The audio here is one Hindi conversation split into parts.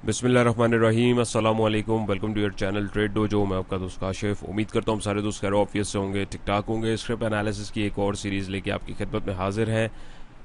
बिस्मिल्लाहिर्रहमानिर्रहीम, अस्सलाम वालेकुम। Welcome to your channel Trade Dojo. मैं आपका दोस्त काशिफ। उम्मीद करता हूँ सारे दोस्त खैर ऑफिस से होंगे, ठीक ठाक होंगे। स्क्रिप्ट एनालिसिस की एक और सीरीज़ लेके आपकी खिदमत में हाजिर है।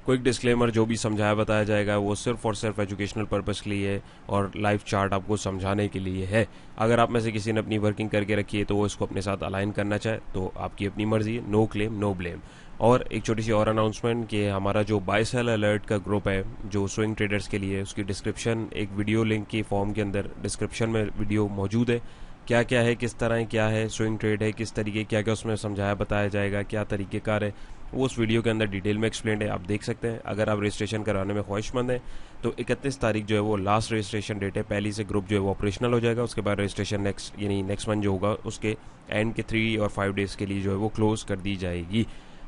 क्विक डिस्क्लेमर, जो भी समझाया बताया जाएगा वो सिर्फ और सिर्फ एजुकेशनल पर्पस के लिए है और लाइव चार्ट आपको समझाने के लिए है। अगर आप में से किसी ने अपनी वर्किंग करके रखी है तो वो इसको अपने साथ अलाइन करना चाहे तो आपकी अपनी मर्जी है। No claim no blame. और एक छोटी सी और अनाउंसमेंट कि हमारा जो बाय सेल अलर्ट का ग्रुप है जो स्विंग ट्रेडर्स के लिए, उसकी डिस्क्रिप्शन एक वीडियो लिंक की फॉर्म के अंदर डिस्क्रिप्शन में वीडियो मौजूद है। क्या क्या है, किस तरह क्या है स्विंग ट्रेड है, किस तरीके क्या क्या उसमें समझाया बताया जाएगा, क्या तरीक़ेकार है, वो उस वीडियो के अंदर डिटेल में एक्सप्लेन है, आप देख सकते हैं। अगर आप रजिस्ट्रेशन कराने में ख्वाहिशमंद हैं तो 31 तारीख जो है वो लास्ट रजिस्ट्रेशन डेट है। पहली से ग्रुप जो है वो ऑपरेशनल हो जाएगा। उसके बाद रजिस्ट्रेशन नेक्स्ट मंथ जो होगा उसके एंड के 3 और 5 डेज़ के लिए जो है वो क्लोज कर दी जाएगी।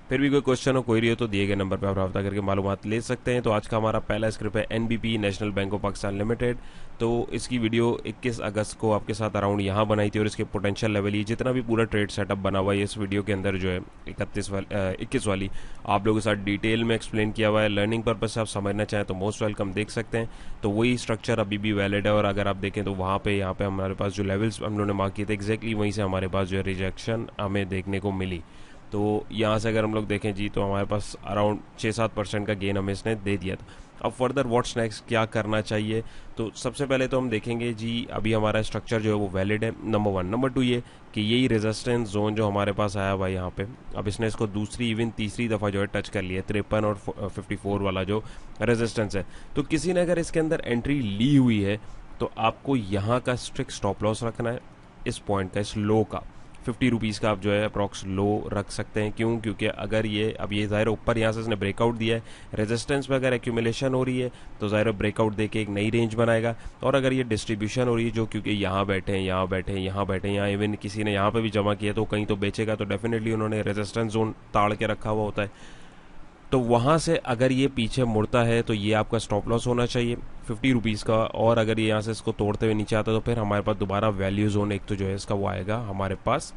फिर भी कोई क्वेश्चन हो, कोई रही हो तो दिए गए नंबर पर आप रब्ता करके मालूमात ले सकते हैं। तो आज का हमारा पहला स्क्रिप्ट है NBP, national bank of Pakistan limited. तो इसकी वीडियो 21 अगस्त को आपके साथ अराउंड यहाँ बनाई थी और इसके पोटेंशियल लेवल, ये जितना भी पूरा ट्रेड सेटअप बना हुआ है इस वीडियो के अंदर जो है 21 वाली आप लोगों के साथ डिटेल में एक्सप्लेन किया हुआ है। लर्निंग पर्पज से आप समझना चाहें तो मोस्ट वेलकम, देख सकते हैं। तो वही स्ट्रक्चर अभी भी वैलिड है और अगर आप देखें तो वहाँ पे यहाँ पे हमारे पास जो लेवल्स हम लोगों ने मार्क किए थे एग्जैक्टली वहीं से हमारे पास जो है रिजेक्शन हमें देखने को मिली। तो यहाँ से अगर हम लोग देखें जी तो हमारे पास अराउंड 6-7% का गेन हमें इसने दे दिया था। अब फर्दर व्हाट्स नेक्स्ट, क्या करना चाहिए? तो सबसे पहले तो हम देखेंगे जी अभी हमारा स्ट्रक्चर जो है वो वैलिड है, नंबर 1। नंबर 2 ये कि यही रेजिस्टेंस जोन जो हमारे पास आया हुआ है यहाँ पे, अब इसने इसको दूसरी इवन तीसरी दफ़ा जो है टच कर लिया, 53 और 54 वाला जो रेजिस्टेंस है। तो किसी ने अगर इसके अंदर एंट्री ली हुई है तो आपको यहाँ का स्ट्रिक्ट स्टॉप लॉस रखना है, इस पॉइंट का, इस लो का। 50 रुपीज़ का आप जो है अप्रॉक्स लो रख सकते हैं। क्यों? क्योंकि अगर ये अब ये ज़ाहिर ऊपर यहाँ से इसने ब्रेकआउट दिया है, रेजिस्टेंस पे अगर एक्यूमुलेशन हो रही है तो ज़ाहिर ब्रेकआउट दे के एक नई रेंज बनाएगा। और अगर ये डिस्ट्रीब्यूशन हो रही है जो क्योंकि यहाँ बैठे हैं, यहाँ बैठे हैं, यहाँ बैठे हैं, यहाँ इवन किसी ने यहाँ पे भी जमा किया तो कहीं तो बेचेगा, तो डेफिनेटली उन्होंने रेजिस्टेंस जोन ताड़ के रखा हुआ होता है। तो वहाँ से अगर ये पीछे मुड़ता है तो ये आपका स्टॉप लॉस होना चाहिए 50 रुपीज़ का। और अगर ये यहाँ से इसको तोड़ते हुए नीचे आता है तो फिर हमारे पास दोबारा वैल्यू जोन एक तो जो है इसका वो आएगा हमारे पास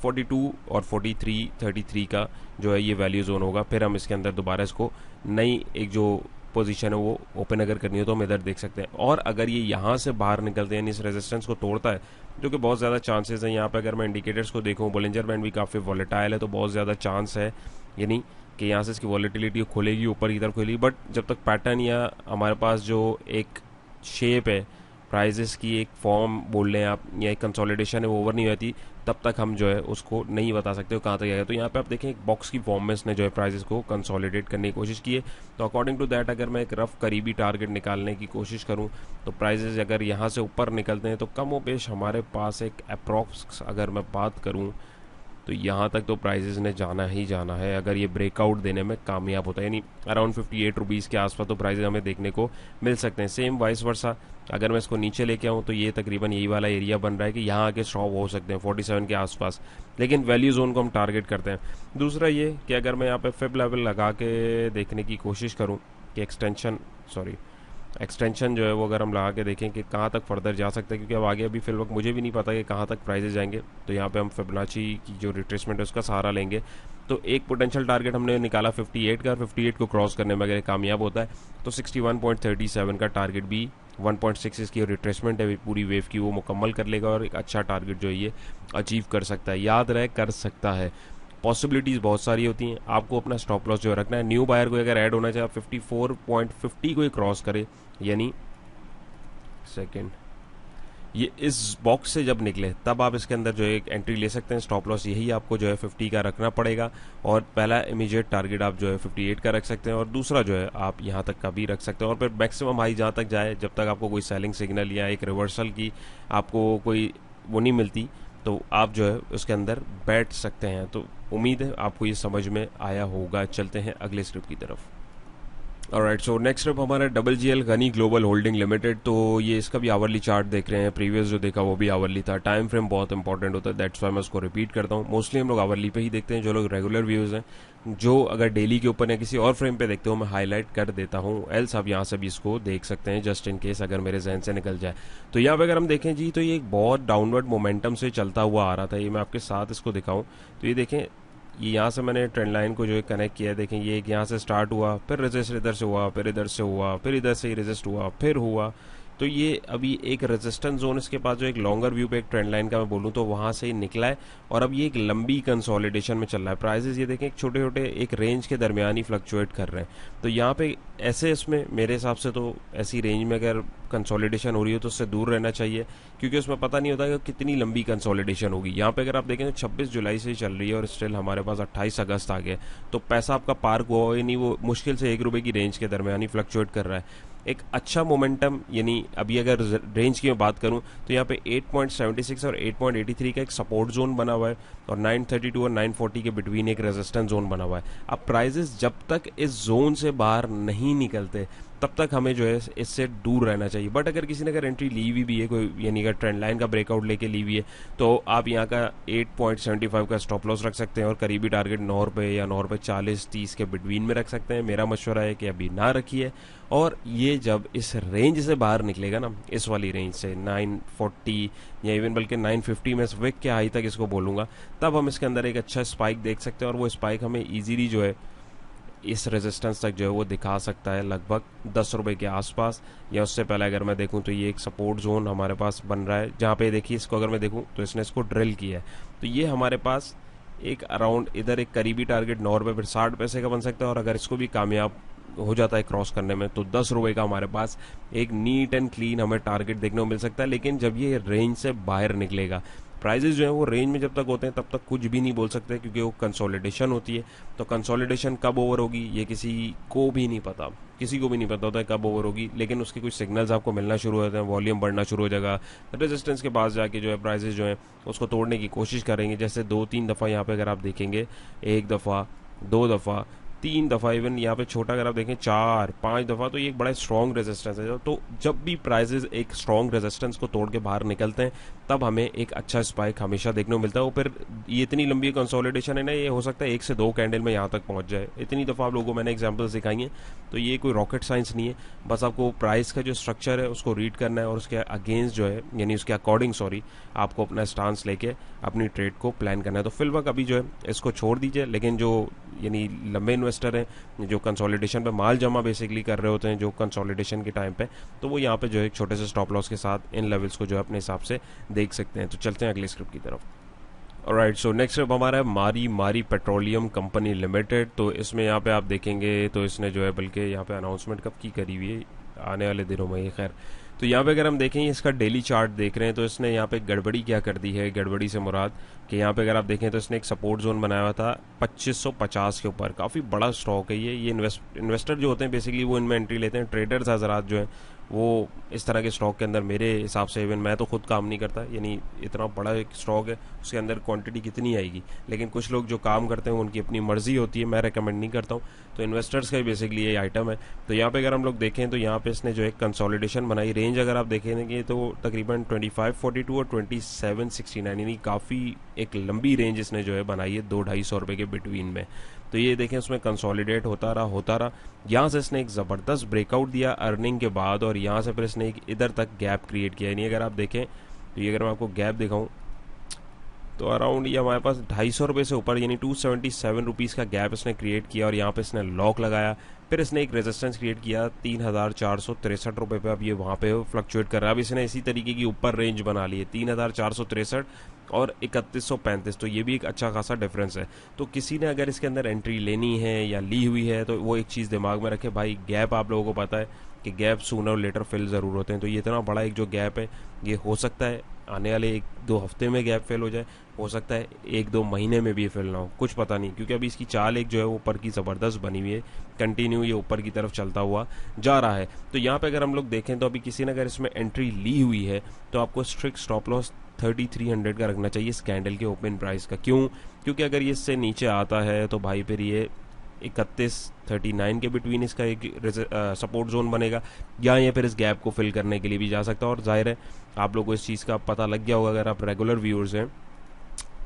42 और 43, 33 का जो है ये वैल्यू जोन होगा। फिर हम इसके अंदर दोबारा इसको नई एक जो पोजीशन है वो ओपन अगर करनी हो तो हम इधर देख सकते हैं। और अगर ये यहाँ से बाहर निकलते हैं यानी इस रेजिस्टेंस को तोड़ता है, जो कि बहुत ज़्यादा चांसेस हैं। यहाँ पे अगर मैं इंडिकेटर्स को देखूँ, बोलिंजर बैंड भी काफ़ी वॉलेटाइल है तो बहुत ज़्यादा चांस है यानी कि यहाँ से इसकी वॉलेटिलिटी खुलेगी, ऊपर की तरफ खुलेगी। बट जब तक पैटर्न या हमारे पास जो एक शेप है प्राइजेस की, एक फॉर्म बोल लें आप, या एक कंसोलिडेशन है वो ओवर नहीं होती, तब तक हम जो है उसको नहीं बता सकते हो कहाँ तक जाएगा। तो यहाँ पे आप देखें एक बॉक्स की फॉर्म में इसने जो है प्राइजेस को कंसोलिडेट करने की कोशिश की है। तो अकॉर्डिंग टू दैट अगर मैं एक रफ करीबी टारगेट निकालने की कोशिश करूँ तो प्राइजेस अगर यहाँ से ऊपर निकलते हैं तो कम व पेश हमारे पास एक अप्रॉक्स अगर मैं बात करूँ तो यहाँ तक तो प्राइजेस ने जाना ही जाना है अगर ये ब्रेकआउट देने में कामयाब होता है, यानी अराउंड 58 रुपीज़ के आसपास तो प्राइजेस हमें देखने को मिल सकते हैं। सेम वाइस वर्सा अगर मैं इसको नीचे लेके आऊँ तो ये तकरीबन यही वाला एरिया बन रहा है कि यहाँ आके स्टॉप हो सकते हैं 47 के आसपास, लेकिन वैल्यू जोन को हम टारगेट करते हैं। दूसरा ये कि अगर मैं यहाँ पे फिब लेवल लगा के देखने की कोशिश करूँ कि एक्सटेंशन जो है वो अगर हम लगा के देखें कि कहाँ तक फर्दर जा सकते हैं, क्योंकि अब आगे अभी फिल वक्त मुझे भी नहीं पता कि कहाँ तक प्राइजेस जाएंगे। तो यहाँ पे हम फिबोनाची की जो रिट्रेसमेंट है उसका सहारा लेंगे। तो एक पोटेंशियल टारगेट हमने निकाला 58 का, 58 को क्रॉस करने में अगर कामयाब होता है तो 61.37 का टारगेट भी 1.6 इसकी रिट्रेसमेंट है पूरी वेव की वो मुकम्मल कर लेगा और एक अच्छा टारगेट जो है ये अचीव कर सकता है। याद रहे, कर सकता है। पॉसिबिलिटीज़ बहुत सारी होती हैं, आपको अपना स्टॉप लॉस जो रखना है। न्यू बायर को अगर ऐड होना चाहिए 54.50 को ही क्रॉस करे, यानी सेकंड ये इस बॉक्स से जब निकले तब आप इसके अंदर जो है एक एंट्री ले सकते हैं। स्टॉप लॉस यही आपको जो है 50 का रखना पड़ेगा और पहला इमीडिएट टारगेट आप जो है 58 का रख सकते हैं और दूसरा जो है आप यहाँ तक का भी रख सकते हैं। और फिर मैक्सिमम हाई जहाँ तक जाए, जब तक आपको कोई सेलिंग सिग्नल या एक रिवर्सल की आपको कोई वो नहीं मिलती तो आप जो है उसके अंदर बैठ सकते हैं। तो उम्मीद है आपको ये समझ में आया होगा। चलते हैं अगले स्क्रिप्ट की तरफ। ऑलराइट, सो नेक्स्ट स्टेप हमारा WGL Gani Global Holding Limited. तो ये इसका भी आवरली चार्ट देख रहे हैं, प्रीवियस जो देखा वो भी आवरली था। टाइम फ्रेम बहुत इंपॉर्टेंट होता है, दैट्स वाई मैं उसको रिपीट करता हूँ। मोस्टली हम लोग आवरली पे ही देखते हैं जो लोग रेगुलर व्यूज़ हैं। जो अगर डेली के ऊपर या किसी और फ्रेम पे देखते हो मैं हाईलाइट कर देता हूँ, एल्स आप यहाँ से भी इसको देख सकते हैं जस्ट इन केस अगर मेरे जहन से निकल जाए। तो यहाँ पे अगर हम देखें जी तो ये एक बहुत डाउनवर्ड मोमेंटम से चलता हुआ आ रहा था। ये मैं आपके साथ इसको दिखाऊँ तो ये देखें, ये यहाँ से मैंने ट्रेंड लाइन को जो है कनेक्ट किया है। देखें ये एक यहाँ से स्टार्ट हुआ, फिर रेजिस्ट इधर से हुआ, फिर इधर से हुआ, फिर इधर से ही रेजिस्ट हुआ, फिर हुआ, तो ये अभी एक रेजिस्टेंस जोन इसके पास जो एक लॉन्गर व्यू पे एक ट्रेंड लाइन का मैं बोलूँ तो वहाँ से ही निकला है, और अब ये एक लंबी कंसोलिडेशन में चल रहा है। प्राइजेस ये देखें एक छोटे छोटे एक रेंज के दरमियान ही फ्लक्चुएट कर रहे हैं। तो यहाँ पे ऐसे इसमें मेरे हिसाब से तो ऐसी रेंज में अगर कंसोलिडेशन हो रही हो तो उससे दूर रहना चाहिए, क्योंकि उसमें पता नहीं होता कि कितनी लंबी कंसोलिडेशन होगी। यहाँ पे अगर आप देखें तो 26 जुलाई से ही चल रही है और स्टिल हमारे पास 28 अगस्त आ गया, तो पैसा आपका पार्क हुआ ही नहीं, वो मुश्किल से ₹1 की रेंज के दरमियान ही फ्लक्चुएट कर रहा है। एक अच्छा मोमेंटम, यानी अभी अगर रेंज की मैं बात करूं तो यहाँ पे 8.76 और 8.83 का एक सपोर्ट जोन बना हुआ है, और 932 और 940 के बिटवीन एक रेजिस्टेंस जोन बना हुआ है। अब प्राइजेस जब तक इस जोन से बाहर नहीं निकलते तब तक हमें जो है इससे दूर रहना चाहिए। बट अगर किसी ने अगर एंट्री ली हुई भी है कोई, यानी अगर ट्रेंड लाइन का ब्रेकआउट लेके ली हुई है, तो आप यहाँ का 8.75 का स्टॉप लॉस रख सकते हैं और करीबी टारगेट ₹9 या ₹9.40-30 के बिटवीन में रख सकते हैं। मेरा मशवरा है कि अभी ना रखिए, और ये जब इस रेंज से बाहर निकलेगा ना, इस वाली रेंज से 940 या इवन बल्कि 950 में विक के हाई तक इसको बोलूँगा, तब हम इसके अंदर एक अच्छा स्पाइक देख सकते हैं, और वो स्पाइक हमें ईजीली जो है इस रेजिस्टेंस तक जो है वो दिखा सकता है लगभग ₹10 के आसपास, या उससे पहले अगर मैं देखूं तो ये एक सपोर्ट जोन हमारे पास बन रहा है, जहाँ पे देखिए इसको अगर मैं देखूं तो इसने इसको ड्रिल किया है। तो ये हमारे पास एक अराउंड इधर एक करीबी टारगेट ₹9 फिर 60 पैसे का बन सकता है, और अगर इसको भी कामयाब हो जाता है क्रॉस करने में तो ₹10 का हमारे पास एक नीट एंड क्लीन हमें टारगेट देखने को मिल सकता है। लेकिन जब ये रेंज से बाहर निकलेगा, प्राइजेस जो है वो रेंज में जब तक होते हैं तब तक कुछ भी नहीं बोल सकते, क्योंकि वो कंसोलिडेशन होती है। तो कंसोलिडेशन कब ओवर होगी ये किसी को भी नहीं पता, किसी को भी नहीं पता होता है कब ओवर होगी, लेकिन उसके कुछ सिग्नल्स आपको मिलना शुरू हो जाते हैं, वॉल्यूम बढ़ना शुरू हो जाएगा, रेजिस्टेंस के पास जाके जो है प्राइजेस जो है उसको तोड़ने की कोशिश करेंगे। जैसे 2-3 दफ़ा यहाँ पे अगर आप देखेंगे, 1 दफ़ा, 2 दफ़ा, 3 दफ़ा, इवन यहाँ पे छोटा अगर आप देखें 4-5 दफ़ा, तो ये एक बड़ा स्ट्रॉन्ग रेजिस्टेंस है। तो जब भी प्राइजेस एक स्ट्रॉन्ग रेजिस्टेंस को तोड़ के बाहर निकलते हैं तब हमें एक अच्छा स्पाइक हमेशा देखने को मिलता है। वो फिर ये इतनी लंबी कंसोलिडेशन है ना, ये हो सकता है 1 से 2 कैंडल में यहाँ तक पहुँच जाए। इतनी दफ़ा आप लोगों को मैंने एग्जाम्पल्स दिखाई हैं, तो ये कोई रॉकेट साइंस नहीं है। बस आपको प्राइस का जो स्ट्रक्चर है उसको रीड करना है, और उसके अगेंस्ट जो है, यानी उसके अकॉर्डिंग आपको अपना स्टांस लेके अपनी ट्रेड को प्लान करना है। तो फिलहाल अभी जो है इसको छोड़ दीजिए, लेकिन जो यानी लंबे इन्वेस्टर हैं जो कंसोलिडेशन पे माल जमा बेसिकली कर रहे होते हैं जो कंसोलिडेशन के टाइम पे, तो वो यहाँ पे जो है एक छोटे से स्टॉप लॉस के साथ इन लेवल्स को जो है अपने हिसाब से देख सकते हैं। तो चलते हैं अगली स्क्रिप्ट की तरफ। ऑलराइट, सो नेक्स्ट स्टेप हमारा है मारी मारी पेट्रोलियम कंपनी लिमिटेड। तो इसमें यहाँ पे आप देखेंगे तो इसने जो है बल्कि यहाँ पे अनाउंसमेंट कब की करी हुई है, आने वाले दिनों में। खैर, तो यहाँ पे अगर हम देखें इसका डेली चार्ट देख रहे हैं तो इसने यहाँ पे गड़बड़ी क्या कर दी है। गड़बड़ी से मुराद कि यहाँ पे अगर आप देखें तो इसने एक सपोर्ट जोन बनाया हुआ था 2550 के ऊपर। काफ़ी बड़ा स्टॉक है ये इन्वेस्टर जो होते हैं बेसिकली वो इनमें एंट्री लेते हैं। ट्रेडर्स हजरात जो हैं वो इस तरह के स्टॉक के अंदर मेरे हिसाब से, इवन मैं तो खुद काम नहीं करता, यानी इतना बड़ा एक स्टॉक है उसके अंदर क्वांटिटी कितनी आएगी, लेकिन कुछ लोग जो काम करते हैं उनकी अपनी मर्जी होती है, मैं रेकमेंड नहीं करता हूँ। तो इन्वेस्टर्स का ही बेसिकली ये आइटम है। तो यहाँ पे अगर हम लोग देखें तो यहाँ पे इसने जो एक कंसोलिडेशन बनाई, रेंज अगर आप देखेंगे तो तकरीबन 2542 और 2769, यानी काफ़ी एक लंबी रेंज इसने जो है बनाई है ₹200-250 के बिटवीन में। तो ये देखें उसमें कंसोलिडेट होता रहा, यहाँ से इसने एक ज़बरदस्त ब्रेकआउट दिया अर्निंग के बाद, और यहाँ से फिर इसने एक इधर तक गैप क्रिएट किया। यानी अगर आप देखें तो ये अगर मैं आपको गैप दिखाऊं तो अराउंड ये हमारे पास ₹250 से ऊपर, यानी ₹277 का गैप इसने क्रिएट किया, और यहाँ पे इसने लॉक लगाया। फिर इसने एक रेजिस्टेंस क्रिएट किया ₹3463 पे। अब ये वहाँ पे फ्लक्चुएट कर रहा है। अब इसने इसी तरीके की ऊपर रेंज बना ली है 3463 और 3135। तो ये भी एक अच्छा खासा डिफरेंस है। तो किसी ने अगर इसके अंदर एंट्री लेनी है या ली हुई है तो वो एक चीज़ दिमाग में रखे, भाई गैप आप लोगों को पता है कि गैप सूनर और लेटर फिल ज़रूर होते हैं। तो ये इतना बड़ा एक जो गैप है ये हो सकता है आने वाले 1-2 हफ्ते में गैप फिल हो जाए, हो सकता है 1-2 महीने में भी फिल ना हो, कुछ पता नहीं, क्योंकि अभी इसकी चाल एक जो है ऊपर की ज़बरदस्त बनी हुई है, कंटिन्यू ये ऊपर की तरफ चलता हुआ जा रहा है। तो यहाँ पे अगर हम लोग देखें तो अभी किसी ने अगर इसमें एंट्री ली हुई है तो आपको स्ट्रिक्ट स्टॉप लॉस 3300 का रखना चाहिए इस कैंडल के ओपन प्राइस का। क्यों? क्योंकि अगर ये इससे नीचे आता है तो भाई फिर ये 3139 के बिटवीन इसका एक सपोर्ट जोन बनेगा, या ये फिर इस गैप को फिल करने के लिए भी जा सकता है। और जाहिर है आप लोगों को इस चीज़ का पता लग गया होगा अगर आप रेगुलर व्यूअर्स हैं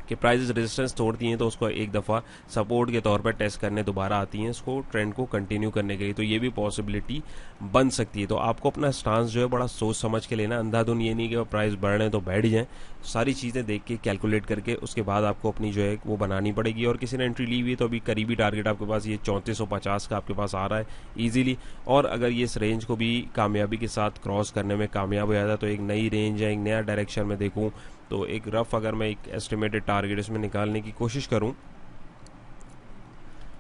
कि प्राइसेस रेजिस्टेंस तोड़ती हैं तो उसको एक दफ़ा सपोर्ट के तौर पर टेस्ट करने दोबारा आती हैं इसको ट्रेंड को कंटिन्यू करने के लिए, तो ये भी पॉसिबिलिटी बन सकती है। तो आपको अपना स्टांस जो है बड़ा सोच समझ के लेना, अंधाधुन ये नहीं कि प्राइस बढ़ रहे हैं तो बैठ जाएं, सारी चीज़ें देख के कैलकुलेट करके उसके बाद आपको अपनी जो है वो बनानी पड़ेगी। और किसी ने एंट्री ली हुई है तो अभी करीबी टारगेट आपके पास ये 3450 का आपके पास आ रहा है ईजिली, और अगर ये इस रेंज को भी कामयाबी के साथ क्रॉस करने में कामयाब हो जाता है तो एक नई रेंज है, एक नया डायरेक्शन में देखूँ तो एक रफ अगर मैं एक एस्टिमेटेड टारगेट इसमें निकालने की कोशिश करूं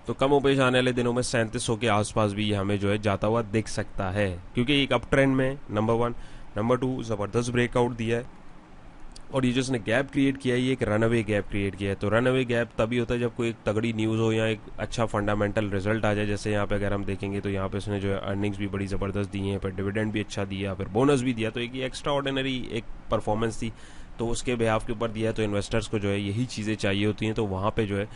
तो कम उपज आने वाले दिनों में 3700 के आसपास भी हमें जो है जाता हुआ दिख सकता है, क्योंकि एक अप ट्रेंड में नंबर 1, नंबर 2 ज़बरदस्त ब्रेकआउट दिया है, और ये जो इसने गैप क्रिएट किया है ये एक रनअवे गैप क्रिएट किया है। तो रनअवे गैप तभी होता है जब कोई एक तगड़ी न्यूज़ हो या एक अच्छा फंडामेंटल रिजल्ट आ जाए। जैसे यहाँ पे अगर हम देखेंगे तो यहाँ पे इसने जो है अर्निंग्स भी बड़ी ज़बरदस्त दी हैं, फिर डिविडेंड भी अच्छा दिया, फिर बोनस भी दिया, तो एक ये एक्स्ट्रा ऑर्डिनरी एक परफॉर्मेंस थी, तो उसके बिहाफ के ऊपर दिया। तो इन्वेस्टर्स को जो है यही चीज़ें चाहिए होती हैं, तो वहाँ पे जो है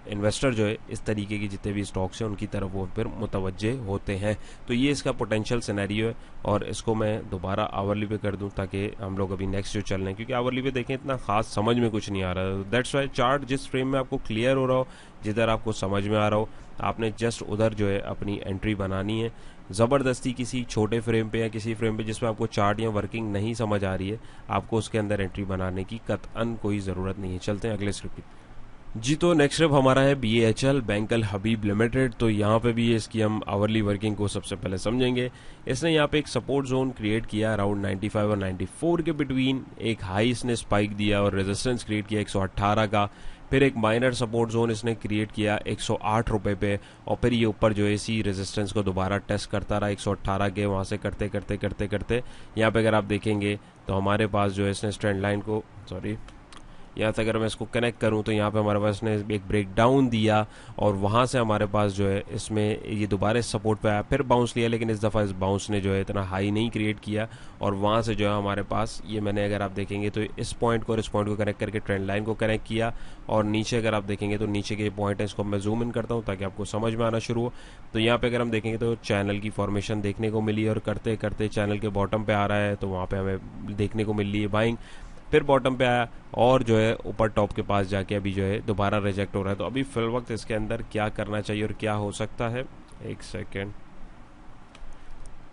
इन्वेस्टर जो है इस तरीके की जितने भी स्टॉक्स हैं उनकी तरफ वो फिर मुतवज्जे होते हैं। तो ये इसका पोटेंशियल सिनेरियो है, और इसको मैं दोबारा आवरली पे कर दूं ताकि हम लोग अभी नेक्स्ट जो चल रहे हैं, क्योंकि आवरली पे देखें इतना खास समझ में कुछ नहीं आ रहा। दैट्स वाई चार्ट जिस फ्रेम में आपको क्लियर हो रहा हो, जिधर आपको समझ में आ रहा हो, आपने जस्ट उधर जो है अपनी एंट्री बनानी है। ज़बरदस्ती किसी छोटे फ्रेम पे या किसी फ्रेम पे जिसमें आपको चार्ट या वर्किंग नहीं समझ आ रही है, आपको उसके अंदर एंट्री बनाने की कतअन कोई ज़रूरत नहीं है। चलते हैं अगले स्क्रिप्ट जी। तो नेक्स्ट स्टेप हमारा है BHL बैंक अल हबीब लिमिटेड। तो यहाँ पे भी इसकी हम आवरली वर्किंग को सबसे पहले समझेंगे। इसने यहाँ पे एक सपोर्ट जोन क्रिएट किया अराउंड 95 और 94 के बिटवीन, एक हाई इसने स्पाइक दिया और रेजिस्टेंस क्रिएट किया 118 का, फिर एक माइनर सपोर्ट जोन इसने क्रिएट किया 108 रुपये पे, और फिर ये ऊपर जो है इसी रेजिस्टेंस को दोबारा टेस्ट करता रहा 118 के, वहाँ से करते करते करते करते यहाँ पे अगर आप देखेंगे तो हमारे पास जो है इसने ट्रेंड लाइन को यहाँ से अगर मैं इसको कनेक्ट करूँ तो यहाँ पे हमारे पास ने एक ब्रेक डाउन दिया, और वहाँ से हमारे पास जो है इसमें ये दोबारा इस सपोर्ट पे आया, फिर बाउंस लिया, लेकिन इस दफ़ा इस बाउंस ने जो है इतना हाई नहीं क्रिएट किया, और वहाँ से जो है हमारे पास ये मैंने अगर आप देखेंगे तो इस पॉइंट को और इस पॉइंट को कनेक्ट करके ट्रेंड लाइन को कनेक्ट किया, और नीचे अगर आप देखेंगे तो नीचे के पॉइंट है, इसको मैं जूम इन करता हूँ ताकि आपको समझ में आना शुरू हो। तो यहाँ पे अगर हम देखेंगे तो चैनल की फॉर्मेशन देखने को मिली, और करते करते चैनल के बॉटम पे आ रहा है, तो वहाँ पे हमें देखने को मिल रही है बाइंग, फिर बॉटम पे आया और जो है ऊपर टॉप के पास जाके अभी जो है दोबारा रिजेक्ट हो रहा है। तो अभी फिल वक्त इसके अंदर क्या करना चाहिए और क्या हो सकता है, एक सेकेंड।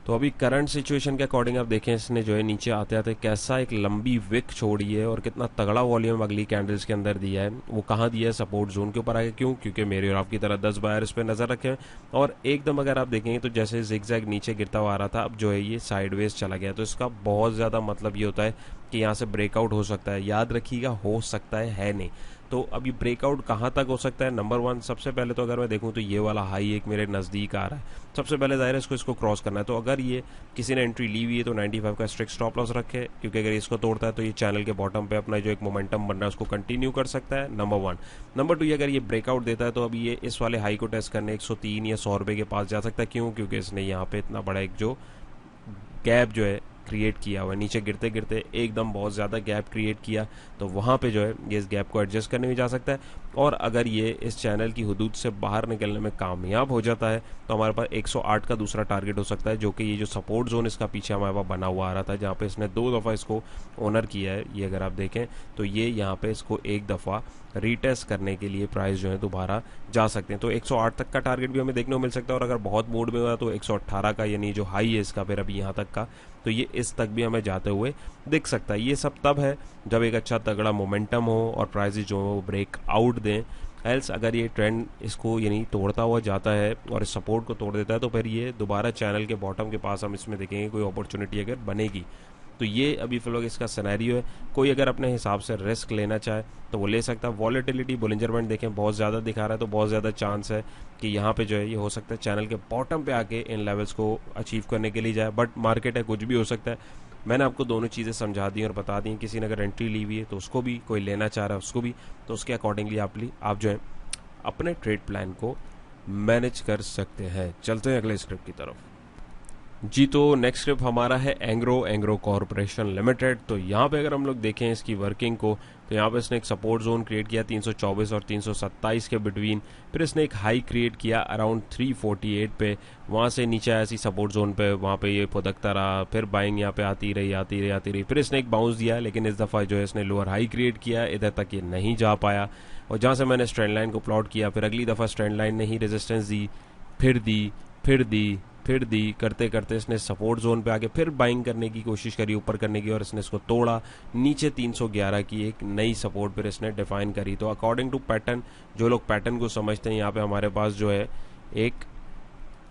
तो अभी करंट सिचुएशन के अकॉर्डिंग आप देखें इसने जो है नीचे आते आते कैसा एक लंबी विक छोड़ी है, और कितना तगड़ा वॉल्यूम अगली कैंडल्स के अंदर दिया है। वो कहाँ दिया है, सपोर्ट जोन के ऊपर आगे। क्यों? क्योंकि मेरे और आपकी तरह 10 बायर इस पर नज़र रखे, और एकदम अगर आप देखेंगे तो जैसे जिगजैग नीचे गिरता हुआ आ रहा था, अब जो है ये साइडवेज चला गया। तो इसका बहुत ज़्यादा मतलब ये होता है कि यहाँ से ब्रेकआउट हो सकता है। याद रखिएगा, हो सकता है नहीं। तो अभी ब्रेकआउट कहाँ तक हो सकता है? नंबर 1, सबसे पहले तो अगर मैं देखूँ तो ये वाला हाई एक मेरे नज़दीक आ रहा है, सबसे पहले ज़ाहिर है इसको क्रॉस करना है। तो अगर ये किसी ने एंट्री ली हुई है तो 95 का स्ट्रिक्ट स्टॉप लॉस रखे, क्योंकि अगर इसको तोड़ता है तो ये चैनल के बॉटम पे अपना जो एक मोमेंटम बन रहा है उसको कंटिन्यू कर सकता है, नंबर 1। नंबर 2, ये अगर ये ब्रेकआउट देता है तो अभी ये इस वाले हाई को टेस्ट करने 103 या 100 रुपये के पास जा सकता है। क्यों? क्योंकि इसने यहाँ पे इतना बड़ा एक जो गैप जो है क्रिएट किया हुआ है, नीचे गिरते गिरते एकदम बहुत ज़्यादा गैप क्रिएट किया, तो वहाँ पे जो है ये इस गैप को एडजस्ट करने में जा सकता है। और अगर ये इस चैनल की हुदूद से बाहर निकलने में कामयाब हो जाता है तो हमारे पास 108 का दूसरा टारगेट हो सकता है, जो कि ये जो सपोर्ट जोन इसका पीछे हमारे पास बना हुआ आ रहा था, जहाँ पे इसने 2 दफ़ा इसको ऑनर किया है। ये अगर आप देखें तो ये यहाँ पे इसको एक दफ़ा रीटेस्ट करने के लिए प्राइस जो है दोबारा जा सकते हैं। तो 108 तक का टारगेट भी हमें देखने को मिल सकता है, और अगर बहुत मूड में हुआ तो 118 का, यानी जो हाई है इसका फिर अभी यहाँ तक का, तो ये इस तक भी हमें जाते हुए दिख सकता है। ये सब तब है जब एक अच्छा तगड़ा मोमेंटम हो और प्राइसेस जो है वो ब्रेक आउट दें। एल्स अगर ये ट्रेंड इसको यानी तोड़ता हुआ जाता है और इस सपोर्ट को तोड़ देता है तो फिर ये दोबारा चैनल के बॉटम के पास हम इसमें देखेंगे कोई अपॉर्चुनिटी अगर बनेगी। तो ये अभी फिलहाल इसका सिनेरियो है। कोई अगर अपने हिसाब से रिस्क लेना चाहे तो वो ले सकता है। वॉलेटिलिटी बोलिंजर बैंड देखें बहुत ज़्यादा दिखा रहा है, तो बहुत ज़्यादा चांस है कि यहाँ पे जो है ये हो सकता है चैनल के बॉटम पे आके इन लेवल्स को अचीव करने के लिए जाए। बट मार्केट है, कुछ भी हो सकता है। मैंने आपको दोनों चीज़ें समझा दी और बता दी। किसी ने अगर एंट्री ली हुई है तो उसको भी, कोई लेना चाह रहा है उसको भी, तो उसके अकॉर्डिंगली आप जो है अपने ट्रेड प्लान को मैनेज कर सकते हैं। चलते हैं अगले स्क्रिप्ट की तरफ जी, तो नेक्स्ट स्क्रिप्ट हमारा है एंग्रो कॉरपोरेशन लिमिटेड। तो यहाँ पे अगर हम लोग देखें इसकी वर्किंग को, तो यहाँ पे इसने एक सपोर्ट जोन क्रिएट किया 324 और 327 के बिटवीन। फिर इसने एक हाई क्रिएट किया अराउंड 348 पे, वहाँ से नीचे आया ऐसी सपोर्ट जोन पे, वहाँ पे ये फुदकता रहा, फिर बाइंग यहाँ पे आती रही। फिर इसने एक बाउंस दिया, लेकिन इस दफ़ा जो है इसने लोअर हाई क्रिएट किया, इधर तक ये नहीं जा पाया। और जहाँ से मैंने स्ट्रेंड लाइन को प्लॉट किया, फिर अगली दफ़ा स्ट्रेंड लाइन ने ही रेजिस्टेंस दी, फिर दी, फिर दी, फिर दी, करते करते इसने सपोर्ट जोन पे आके फिर बाइंग करने की कोशिश करी, ऊपर करने की, और इसने इसको तोड़ा। नीचे 311 की एक नई सपोर्ट पर इसने डिफाइन करी। तो अकॉर्डिंग टू पैटर्न, जो लोग पैटर्न को समझते हैं, यहाँ पे हमारे पास जो है एक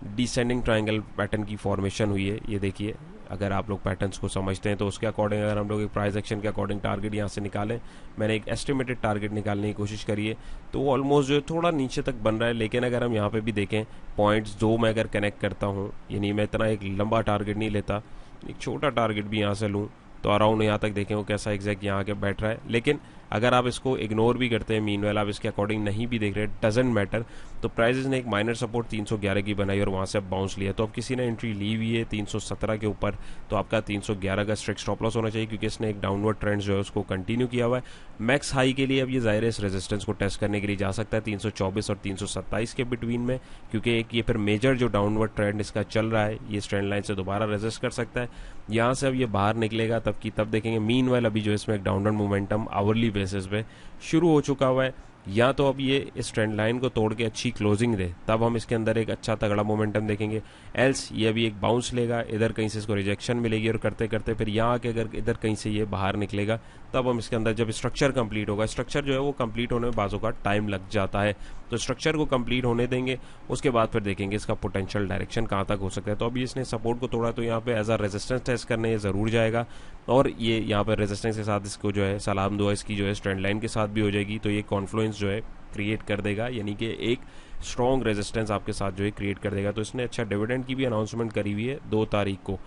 डिसेंडिंग ट्रायंगल पैटर्न की फॉर्मेशन हुई है। ये देखिए, अगर आप लोग पैटर्न्स को समझते हैं तो उसके अकॉर्डिंग अगर हम लोग एक प्राइस एक्शन के अकॉर्डिंग टारगेट यहाँ से निकालें, मैंने एक एस्टिमेटेड टारगेट निकालने की कोशिश करी है, तो वो ऑलमोस्ट जो है थोड़ा नीचे तक बन रहा है। लेकिन अगर हम यहाँ पे भी देखें पॉइंट्स जो मैं अगर कनेक्ट करता हूँ, यानी मैं इतना एक लंबा टारगेट नहीं लेता, एक छोटा टारगेट भी यहाँ से लूँ, तो अराउंड यहाँ तक देखें वो कैसा एग्जैक्ट यहाँ आके बैठ रहा है। लेकिन अगर आप इसको इग्नोर भी करते हैं, मीनवेल आप इसके अकॉर्डिंग नहीं भी देख रहे, डजेंट मैटर। तो प्राइजेस ने एक माइनर सपोर्ट 311 की बनाई और वहाँ से अब बाउंस लिया। तो अब किसी ने एंट्री ली हुई है 317 के ऊपर, तो आपका 311 का स्ट्रिक्ट स्टॉप लॉस होना चाहिए, क्योंकि इसने एक डाउनवर्ड ट्रेंड जो है उसको कंटिन्यू किया हुआ है। मैक्स हाई के लिए अब ये ज़ाहिर है इस रेजिस्टेंस को टेस्ट करने के लिए जा सकता है 324 और 327 के बिटवीन में, क्योंकि एक ये फिर मेजर जो डाउनवर्ड ट्रेंड इसका चल रहा है, ये ट्रेंड लाइन से दोबारा रेजिस्ट कर सकता है। यहाँ से अब ये बाहर निकलेगा तब देखेंगे। मीनवाइल अभी जो इसमें एक डाउनवर्ड मोमेंटम आवरली बेसिस पे शुरू हो चुका हुआ है। या तो अब ये इस ट्रेंड लाइन को तोड़ के अच्छी क्लोजिंग दे, तब हम इसके अंदर एक अच्छा तगड़ा मोमेंटम देखेंगे। एल्स ये अभी एक बाउंस लेगा, इधर कहीं से इसको रिजेक्शन मिलेगी, और करते करते फिर यहाँ आके अगर इधर कहीं से ये बाहर निकलेगा, तब हम इसके अंदर, जब स्ट्रक्चर कंप्लीट होगा, स्ट्रक्चर जो है वो कंप्लीट होने में बाजू का टाइम लग जाता है, तो स्ट्रक्चर को कंप्लीट होने देंगे, उसके बाद फिर देखेंगे इसका पोटेंशियल डायरेक्शन कहाँ तक हो सकता है। तो अभी इसने सपोर्ट को तोड़ा, तो यहाँ पे एज अ रेजिस्टेंस टेस्ट करने ये ज़रूर जाएगा, और ये यहाँ पर रेजिस्टेंस के साथ इसको जो है सलाम दुआ इसकी जो है ट्रेंड लाइन के साथ भी हो जाएगी। तो ये कॉन्फ्लुएंस जो है क्रिएट कर देगा, यानी कि एक स्ट्रॉन्ग रेजिस्टेंस आपके साथ जो है क्रिएट कर देगा। तो इसने अच्छा डिविडेंड की भी अनाउंसमेंट करी हुई है 2 तारीख को,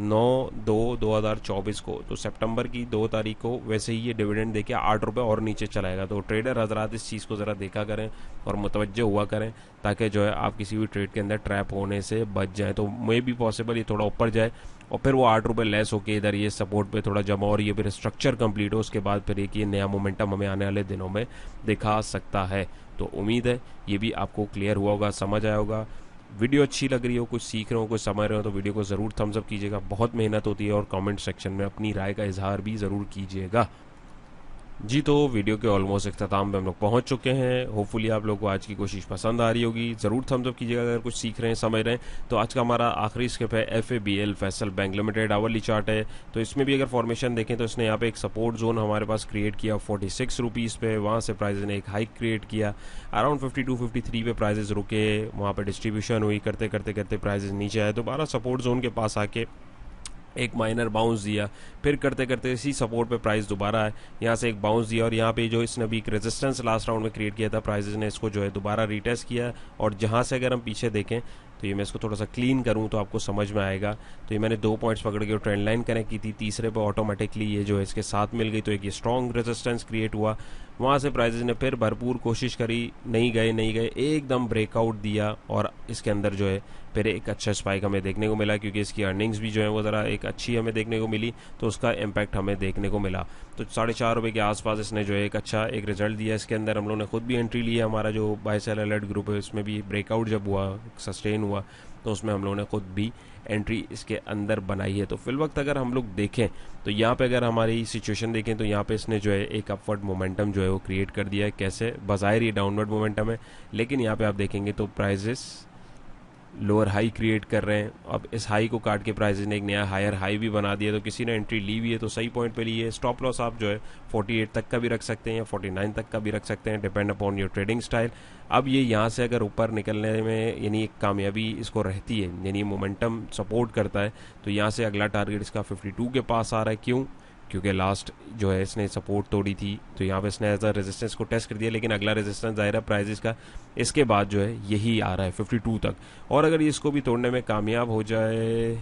9/2/2024 को, तो सितंबर की 2 तारीख को वैसे ही ये डिविडेंड देके 8 रुपये और नीचे चलाएगा। तो ट्रेडर हजरात इस चीज़ को ज़रा देखा करें और मुतवज्जो हुआ करें, ताकि जो है आप किसी भी ट्रेड के अंदर ट्रैप होने से बच जाए। तो मे भी पॉसिबल ये थोड़ा ऊपर जाए और फिर वो 8 रुपये लेस होके इधर ये सपोर्ट पे थोड़ा जमा, और ये फिर स्ट्रक्चर कंप्लीट हो, उसके बाद फिर एक ये नया मोमेंटम हमें आने वाले दिनों में दिखा सकता है। तो उम्मीद है ये भी आपको क्लियर हुआ होगा, समझ आया होगा। वीडियो अच्छी लग रही हो, कुछ सीख रहे हो, कुछ समझ रहे हो, तो वीडियो को ज़रूर थम्स अप कीजिएगा। बहुत मेहनत होती है, और कमेंट सेक्शन में अपनी राय का इजहार भी ज़रूर कीजिएगा। जी, तो वीडियो के ऑलमोस्ट इख्तिताम पे हम लोग पहुंच चुके हैं। होपफुली आप लोगों को आज की कोशिश पसंद आ रही होगी। ज़रूर थम्स अप कीजिएगा अगर कुछ सीख रहे हैं, समझ रहे हैं। तो आज का हमारा आखिरी स्क्रिप्ट है FABL Faisal bank limited hourly chart है। तो इसमें भी अगर फॉर्मेशन देखें तो इसने यहाँ पे एक सपोर्ट जोन हमारे पास क्रिएट किया 46 रुपीज़ पे, वहाँ से प्राइजेज ने एक हाइक क्रिएट किया अराउंड 52-53 पे प्राइजेज रुके, वहाँ पर डिस्ट्रीब्यूशन हुई, करते करते करते प्राइजेज नीचे आए, दोबारा सपोर्ट जोन के पास आके एक माइनर बाउंस दिया, फिर करते करते इसी सपोर्ट पे प्राइस दोबारा है, यहाँ से एक बाउंस दिया, और यहाँ पे जो इसने अभी एक रेजिस्टेंस लास्ट राउंड में क्रिएट किया था, प्राइसेस ने इसको जो है दोबारा रीटेस्ट किया। और जहाँ से अगर हम पीछे देखें तो ये मैं इसको थोड़ा सा क्लीन करूँ तो आपको समझ में आएगा। तो ये मैंने 2 पॉइंट्स पकड़ के ट्रेंड लाइन कनेक्ट की थी, तीसरे पे ऑटोमेटिकली ये जो है इसके साथ मिल गई, तो एक ये स्ट्रॉन्ग रेजिस्टेंस क्रिएट हुआ। वहाँ से प्राइजेस ने फिर भरपूर कोशिश करी, नहीं गए, एकदम ब्रेकआउट दिया, और इसके अंदर जो है फिर एक अच्छा स्पाइक हमें देखने को मिला, क्योंकि इसकी अर्निंग्स भी जो है वो ज़रा एक अच्छी हमें देखने को मिली, तो उसका इम्पैक्ट हमें देखने को मिला। तो 4.5 रुपये के आसपास इसने जो है एक अच्छा एक रिजल्ट दिया। इसके अंदर हम लोगों ने खुद भी एंट्री ली है, हमारा जो बाय सेल अलर्ट ग्रुप है उसमें भी ब्रेकआउट जब हुआ, सस्टेन हुआ, तो उसमें हम लोगों ने खुद भी एंट्री इसके अंदर बनाई है। तो फिल वक्त अगर हम लोग देखें तो यहाँ पे अगर हमारी सिचुएशन देखें तो यहाँ पे इसने जो है एक अपवर्ड मोमेंटम जो है वो क्रिएट कर दिया है। कैसे? बज़ाहिर ये डाउनवर्ड मोमेंटम है, लेकिन यहाँ पे आप देखेंगे तो प्राइजेस लोअर हाई क्रिएट कर रहे हैं। अब इस हाई को काट के प्राइजेस ने एक नया हायर हाई भी बना दिया, तो किसी ने एंट्री ली हुई है तो सही पॉइंट पे ली है। स्टॉप लॉस आप जो है 48 तक का भी रख सकते हैं या 49 तक का भी रख सकते हैं, depend upon your trading style. अब ये यहाँ से अगर ऊपर निकलने में यानी एक कामयाबी इसको रहती है, यानी मोमेंटम सपोर्ट करता है, तो यहाँ से अगला टारगेट इसका 52 के पास आ रहा है। क्यों? क्योंकि लास्ट जो है इसने सपोर्ट तोड़ी थी, तो यहाँ पे इसने एज अ रेजिस्टेंस को टेस्ट कर दिया, लेकिन अगला रेजिस्टेंस ज़ाहिर है प्राइजेस का इसके बाद जो है यही आ रहा है 52 तक। और अगर ये इसको भी तोड़ने में कामयाब हो जाए,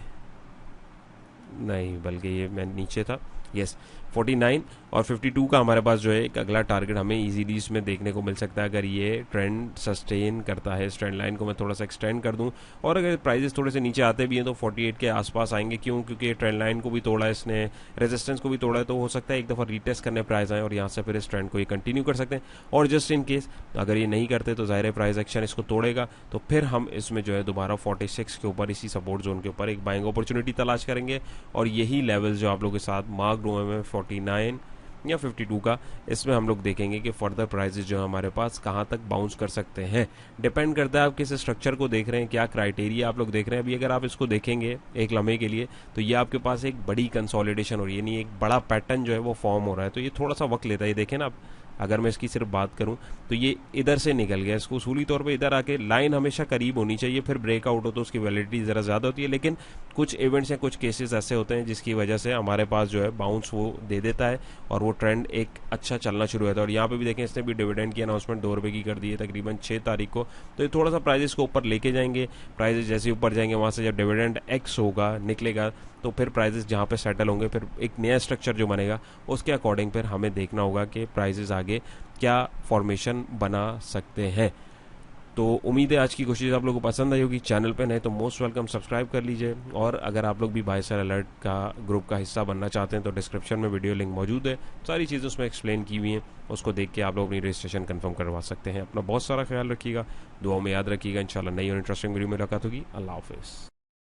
नहीं बल्कि ये मैं नीचे था, यस 49 और 52 का हमारे पास जो है एक अगला टारगेट हमें इजीली इसमें देखने को मिल सकता है, अगर ये ट्रेंड सस्टेन करता है। इस ट्रेंड लाइन को मैं थोड़ा सा एक्सटेंड कर दूं और अगर प्राइजेस थोड़े से नीचे आते भी हैं तो 48 के आसपास आएंगे। क्यों? क्योंकि ट्रेंड लाइन को भी तोड़ा है इसने, रेजिस्टेंस को भी तोड़ा है, तो हो सकता है एक दफ़ा रीटेस्ट करने प्राइस आए और यहाँ से फिर इस ट्रेंड को ये कंटिन्यू कर सकते हैं। और जस्ट इन केस अगर ये नहीं करते तो ज़ाहिर है प्राइस एक्शन इसको तोड़ेगा, तो फिर हम इसमें जो है दोबारा 46 के ऊपर इसी सपोर्ट जोन के ऊपर एक बाइंग अपॉर्चुनिटी तलाश करेंगे। और यही लेवल जो आप लोगों के साथ मार्क हुए में 49 या 52 का, इसमें हम लोग देखेंगे कि फर्दर प्राइसेस जो है हमारे पास कहाँ तक बाउंस कर सकते हैं। डिपेंड करता है आप किस स्ट्रक्चर को देख रहे हैं, क्या क्राइटेरिया आप लोग देख रहे हैं। अभी अगर आप इसको देखेंगे एक लम्हे के लिए तो ये आपके पास एक बड़ी कंसोलिडेशन हो रही है, यानी एक बड़ा पैटर्न जो है वो फॉर्म हो रहा है, तो ये थोड़ा सा वक्त लेता है। ये देखें ना आप, अगर मैं इसकी सिर्फ बात करूं तो ये इधर से निकल गया, इसको उसूली तौर पे इधर आके लाइन हमेशा करीब होनी चाहिए, फिर ब्रेकआउट हो तो उसकी वैलिडिटी ज़रा ज़्यादा होती है। लेकिन कुछ इवेंट्स या कुछ केसेस ऐसे होते हैं जिसकी वजह से हमारे पास जो है बाउंस वो दे देता है और वो ट्रेंड एक अच्छा चलना शुरू होता है। और यहाँ पे भी देखें, इसने भी डिविडेंड की अनाउंसमेंट 2 रुपये की कर दी है तकरीबन 6 तारीख को, तो ये थोड़ा सा प्राइजेस को ऊपर लेके जाएंगे। प्राइजेस जैसे ऊपर जाएंगे वहाँ से जब डिविडेंड एक्स होगा निकलेगा तो फिर प्राइजेस जहाँ पे सेटल होंगे, फिर एक नया स्ट्रक्चर जो बनेगा उसके अकॉर्डिंग फिर हमें देखना होगा कि प्राइजेस आगे क्या फॉर्मेशन बना सकते हैं। तो उम्मीद है आज की कोशिश आप लोगों को पसंद आई होगी। चैनल पे नए तो मोस्ट वेलकम, सब्सक्राइब कर लीजिए। और अगर आप लोग भी बाय सेल अलर्ट का ग्रुप का हिस्सा बनना चाहते हैं तो डिस्क्रिप्शन में वीडियो लिंक मौजूद है, सारी चीज़ें उसमें एक्सप्लेन की हुई हैं, उसको देख के आप लोग अपनी रजिस्ट्रेशन कंफर्म करवा सकते हैं। अपना बहुत सारा ख्याल रखिएगा, दुआ में याद रखिएगा। इंशाल्लाह नई और इंटरेस्टिंग वीडियो में मुलाकात होगी। अल्लाह हाफिज़।